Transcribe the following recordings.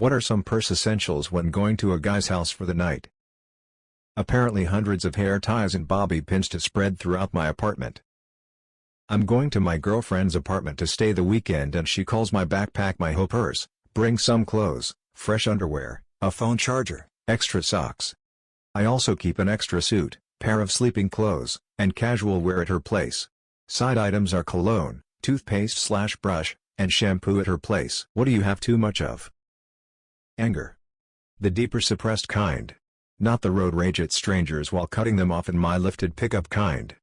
What are some purse essentials when going to a guy's house for the night? Apparently hundreds of hair ties and bobby pins to spread throughout my apartment. I'm going to my girlfriend's apartment to stay the weekend and she calls my backpack my whole purse. Bring some clothes, fresh underwear, a phone charger, extra socks. I also keep an extra suit, pair of sleeping clothes, and casual wear at her place. Side items are cologne, toothpaste/brush, and shampoo at her place. What do you have too much of? Anger. The deeper suppressed kind. Not the road rage at strangers while cutting them off in my lifted pickup kind.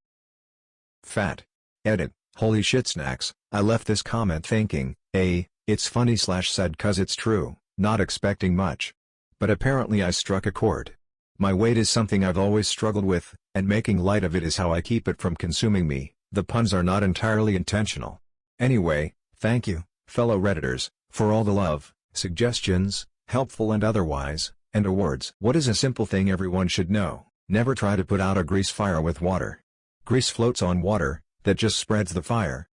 Fat. Edit, holy shit snacks, I left this comment thinking, it's funny/sad cause it's true, not expecting much. But apparently I struck a chord. My weight is something I've always struggled with, and making light of it is how I keep it from consuming me. The puns are not entirely intentional. Anyway, thank you, fellow Redditors, for all the love, suggestions, helpful and otherwise, and awards. What is a simple thing everyone should know? Never try to put out a grease fire with water. Grease floats on water, that just spreads the fire.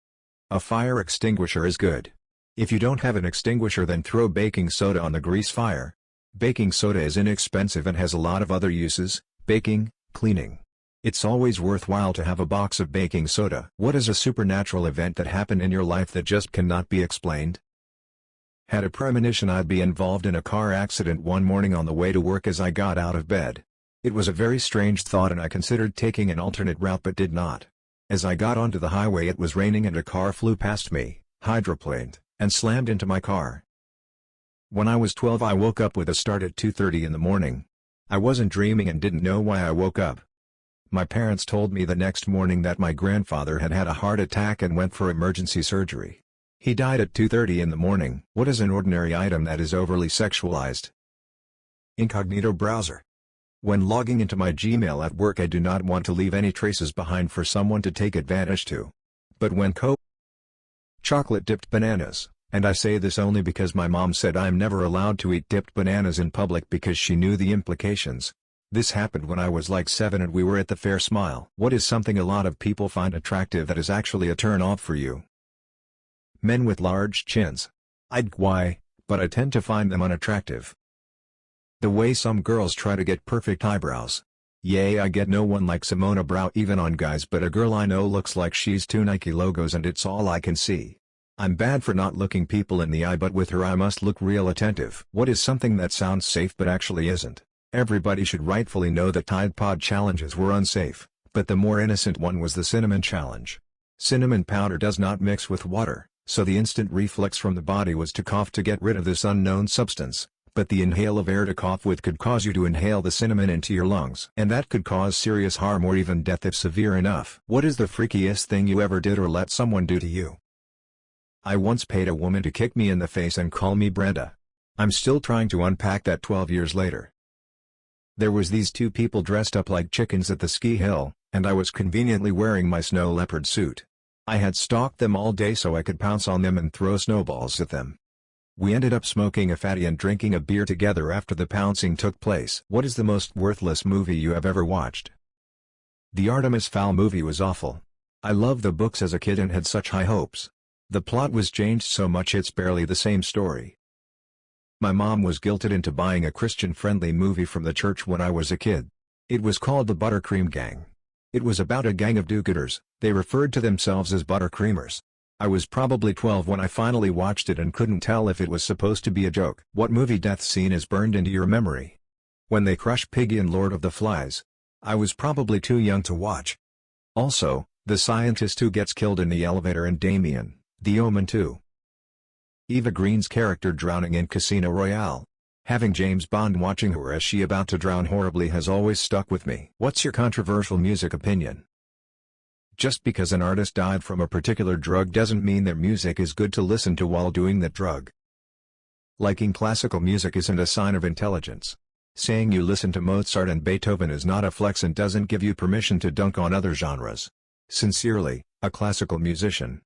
A fire extinguisher is good. If you don't have an extinguisher, then throw baking soda on the grease fire. Baking soda is inexpensive and has a lot of other uses: baking, cleaning. It's always worthwhile to have a box of baking soda. What is a supernatural event that happened in your life that just cannot be explained? Had a premonition I'd be involved in a car accident one morning on the way to work as I got out of bed. It was a very strange thought and I considered taking an alternate route but did not. As I got onto the highway it was raining and a car flew past me, hydroplaned, and slammed into my car. When I was 12 I woke up with a start at 2:30 in the morning. I wasn't dreaming and didn't know why I woke up. My parents told me the next morning that my grandfather had had a heart attack and went for emergency surgery. He died at 2:30 in the morning. What is an ordinary item that is overly sexualized? Incognito browser. When logging into my Gmail at work I do not want to leave any traces behind for someone to take advantage to. But when chocolate dipped bananas, and I say this only because my mom said I'm never allowed to eat dipped bananas in public because she knew the implications. This happened when I was like 7 and we were at the fair. Smile. What is something a lot of people find attractive that is actually a turn off for you? Men with large chins. Why, but I tend to find them unattractive. The way some girls try to get perfect eyebrows. Yay, I get no one likes a monobrow even on guys, but a girl I know looks like she's 2 Nike logos and it's all I can see. I'm bad for not looking people in the eye, but with her I must look real attentive. What is something that sounds safe but actually isn't? Everybody should rightfully know that Tide Pod challenges were unsafe, but the more innocent one was the cinnamon challenge. Cinnamon powder does not mix with water, so the instant reflex from the body was to cough to get rid of this unknown substance. But the inhale of air to cough with could cause you to inhale the cinnamon into your lungs. And that could cause serious harm or even death if severe enough. What is the freakiest thing you ever did or let someone do to you? I once paid a woman to kick me in the face and call me Brenda. I'm still trying to unpack that 12 years later. There was these 2 people dressed up like chickens at the ski hill, and I was conveniently wearing my snow leopard suit. I had stalked them all day so I could pounce on them and throw snowballs at them. We ended up smoking a fatty and drinking a beer together after the pouncing took place. What is the most worthless movie you have ever watched? The Artemis Fowl movie was awful. I loved the books as a kid and had such high hopes. The plot was changed so much it's barely the same story. My mom was guilted into buying a Christian-friendly movie from the church when I was a kid. It was called The Buttercream Gang. It was about a gang of do-gooders. They referred to themselves as buttercreamers. I was probably 12 when I finally watched it and couldn't tell if it was supposed to be a joke. What movie death scene is burned into your memory? When they crush Piggy in Lord of the Flies. I was probably too young to watch. Also, the scientist who gets killed in the elevator in Damien, The Omen 2. Eva Green's character drowning in Casino Royale. Having James Bond watching her as she about to drown horribly has always stuck with me. What's your controversial music opinion? Just because an artist died from a particular drug doesn't mean their music is good to listen to while doing that drug. Liking classical music isn't a sign of intelligence. Saying you listen to Mozart and Beethoven is not a flex and doesn't give you permission to dunk on other genres. Sincerely, a classical musician.